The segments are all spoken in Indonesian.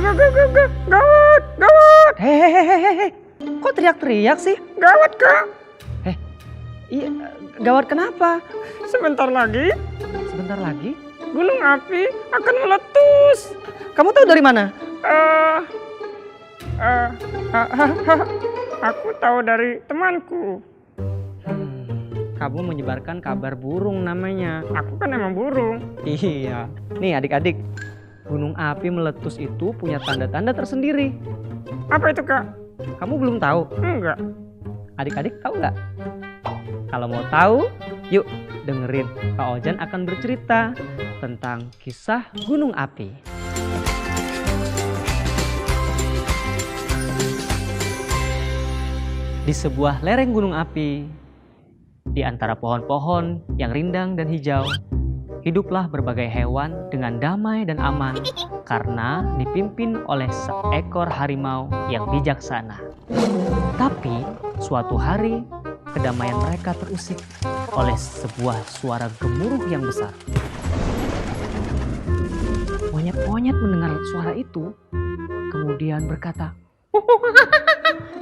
Gawat, gawat. Hehehe, kok teriak-teriak sih? Gawat, Kak. Iya, gawat kenapa? Sebentar lagi, Sebentar lagi. gunung api akan meletus. Kamu tahu dari mana? Aku tahu dari temanku. Kamu menyebarkan kabar burung namanya. Aku kan emang burung. Iya. Nih adik-adik, gunung api meletus itu punya tanda-tanda tersendiri. Apa itu, Kak? Kamu belum tahu? Enggak. Adik-adik tahu nggak? Kalau mau tahu, yuk dengerin Kak Ojan akan bercerita tentang kisah gunung api. Di sebuah lereng gunung api, di antara pohon-pohon yang rindang dan hijau, hiduplah berbagai hewan dengan damai dan aman karena dipimpin oleh seekor harimau yang bijaksana. Tapi suatu hari kedamaian mereka terusik oleh sebuah suara gemuruh yang besar. Monyet-monyet mendengar suara itu, kemudian berkata,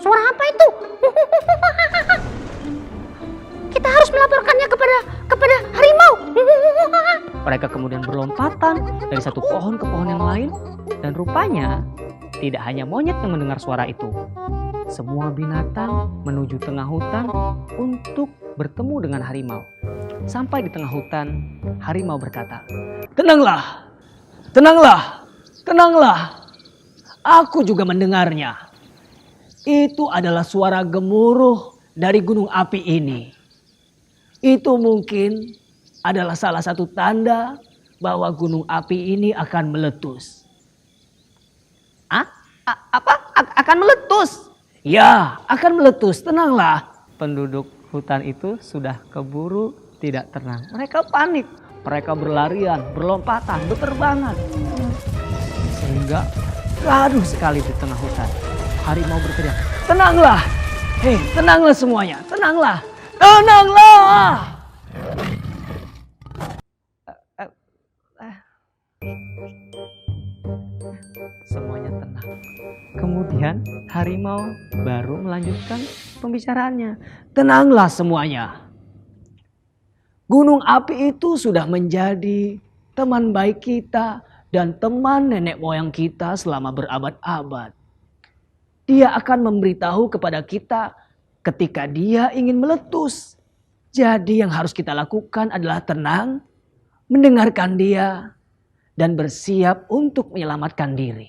Suara apa itu? Kita harus melaporkannya kepada harimau. mereka kemudian berlompatan dari satu pohon ke pohon yang lain, dan rupanya tidak hanya monyet yang mendengar suara itu. Semua binatang menuju tengah hutan untuk bertemu dengan harimau. Sampai di tengah hutan, harimau berkata, "Tenanglah, tenanglah, tenanglah. Aku juga mendengarnya. Itu adalah suara gemuruh dari gunung api ini. Itu mungkin adalah salah satu tanda bahwa gunung api ini akan meletus." Apa? Akan meletus? Ya, akan meletus. Tenanglah. Penduduk hutan itu sudah keburu tidak tenang. Mereka panik. Mereka berlarian, berlompatan, berterbangan. Sehingga gaduh sekali di tengah hutan. Harimau berteriak, "Tenanglah. Hei, tenanglah semuanya. Tenanglah. Tenanglah." Semuanya tenang. Kemudian harimau baru melanjutkan pembicaraannya. "Tenanglah semuanya. Gunung api itu sudah menjadi teman baik kita dan teman nenek moyang kita selama berabad-abad. Dia akan memberitahu kepada kita ketika dia ingin meletus. Jadi yang harus kita lakukan adalah tenang, mendengarkan dia, dan bersiap untuk menyelamatkan diri."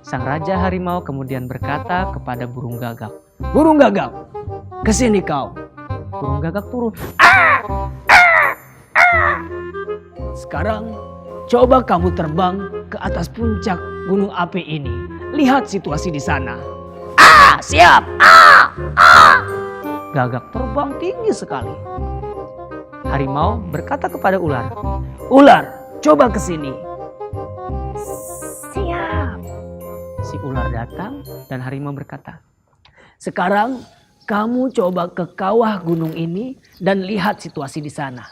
Sang Raja Harimau kemudian berkata kepada burung gagak, "Burung gagak, kesini kau." Burung gagak turun. "Sekarang coba kamu terbang ke atas puncak gunung api ini. Lihat situasi di sana." "Siap." Gagak terbang tinggi sekali. Harimau berkata kepada ular, "Ular, coba ke sini." Siap. Si ular datang dan harimau berkata, "Sekarang kamu coba ke kawah gunung ini dan lihat situasi di sana."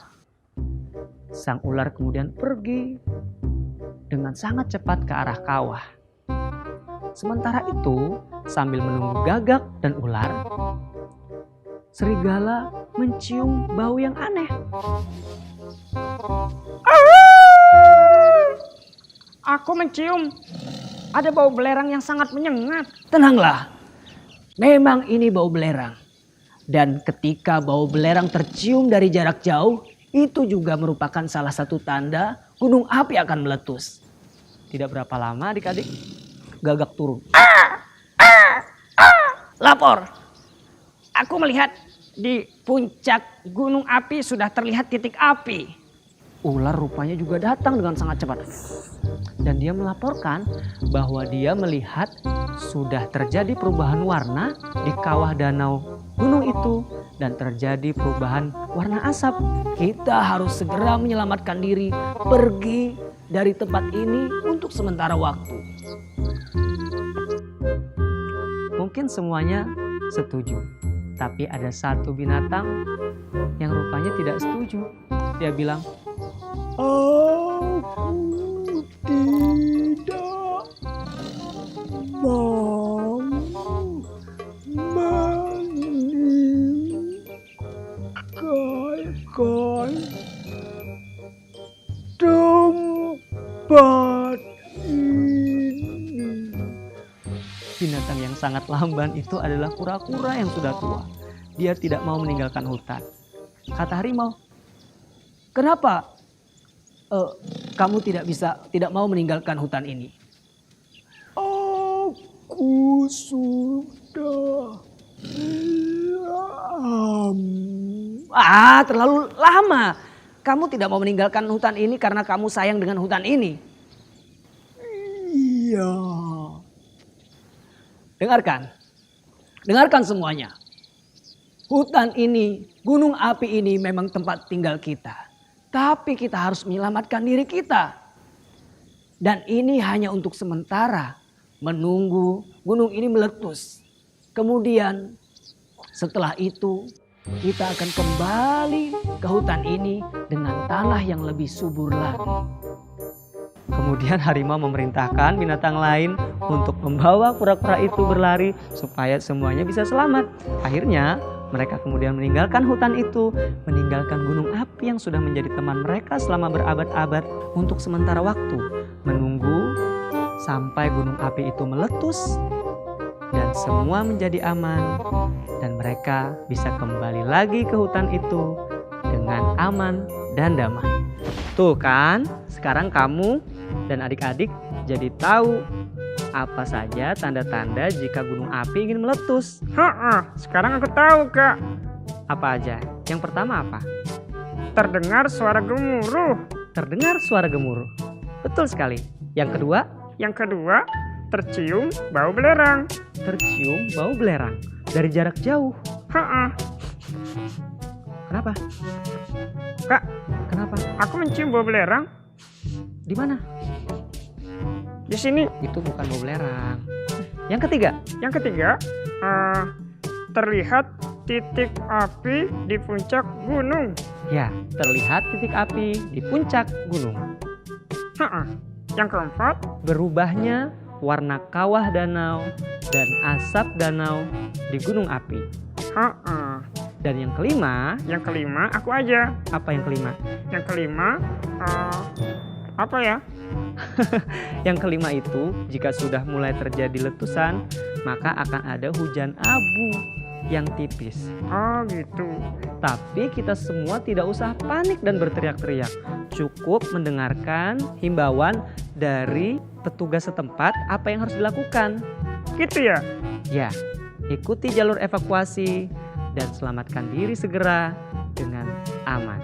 Sang ular kemudian pergi dengan sangat cepat ke arah kawah. Sementara itu, sambil menunggu gagak dan ular, serigala mencium bau yang aneh. Aku mencium ada bau belerang yang sangat menyengat. "Tenanglah, memang ini bau belerang. Dan ketika bau belerang tercium dari jarak jauh, itu juga merupakan salah satu tanda gunung api akan meletus." Tidak berapa lama adik-adik, gagak turun. Lapor. Aku melihat di puncak gunung api sudah terlihat titik api. Ular rupanya juga datang dengan sangat cepat. Dan dia melaporkan bahwa dia melihat sudah terjadi perubahan warna di kawah danau gunung itu. Dan terjadi perubahan warna asap. Kita harus segera menyelamatkan diri, pergi dari tempat ini untuk sementara waktu. Mungkin semuanya setuju. Tapi ada satu binatang yang rupanya tidak setuju. Dia bilang, "Aku tempat ini. Binatang yang sangat lamban itu adalah kura-kura yang sudah tua. Dia tidak mau meninggalkan hutan. Kata harimau, "Kenapa kamu tidak mau meninggalkan hutan ini?" Aku sudah Terlalu lama. Kamu tidak mau meninggalkan hutan ini karena kamu sayang dengan hutan ini. Iya. Dengarkan semuanya. Hutan ini, gunung api ini memang tempat tinggal kita. Tapi kita harus menyelamatkan diri kita. Dan ini hanya untuk sementara, menunggu gunung ini meletus. Kemudian setelah itu kita akan kembali ke hutan ini dengan tanah yang lebih subur lagi. Kemudian harimau memerintahkan binatang lain untuk membawa kura-kura itu berlari supaya semuanya bisa selamat. Akhirnya mereka kemudian meninggalkan hutan itu, meninggalkan gunung api yang sudah menjadi teman mereka selama berabad-abad untuk sementara waktu, menunggu sampai gunung api itu meletus dan semua menjadi aman dan mereka bisa kembali lagi ke hutan itu dengan aman dan damai. Tuh kan, sekarang kamu dan adik-adik jadi tahu apa saja tanda-tanda jika gunung api ingin meletus. Sekarang aku tahu, Kak. Apa aja? Yang pertama apa? Terdengar suara gemuruh. Terdengar suara gemuruh. Betul sekali. Yang kedua? Yang kedua, tercium bau belerang. Tercium bau belerang dari jarak jauh. Kenapa? Kak, Kenapa? aku mencium bau belerang Di mana? di sini. Itu bukan bau belerang. Yang ketiga? Yang ketiga, terlihat titik api di puncak gunung. Ya, terlihat titik api di puncak gunung. Yang keempat, Berubahnya warna kawah danau dan asap danau di gunung api. Dan yang kelima, aku aja. apa yang kelima? Yang kelima, apa ya? Yang kelima itu, jika sudah mulai terjadi letusan, maka akan ada hujan abu yang tipis. Oh gitu. Tapi kita semua tidak usah panik dan berteriak-teriak. Cukup mendengarkan himbauan dari petugas setempat apa yang harus dilakukan. Gitu ya? Ya, ikuti jalur evakuasi dan selamatkan diri segera dengan aman.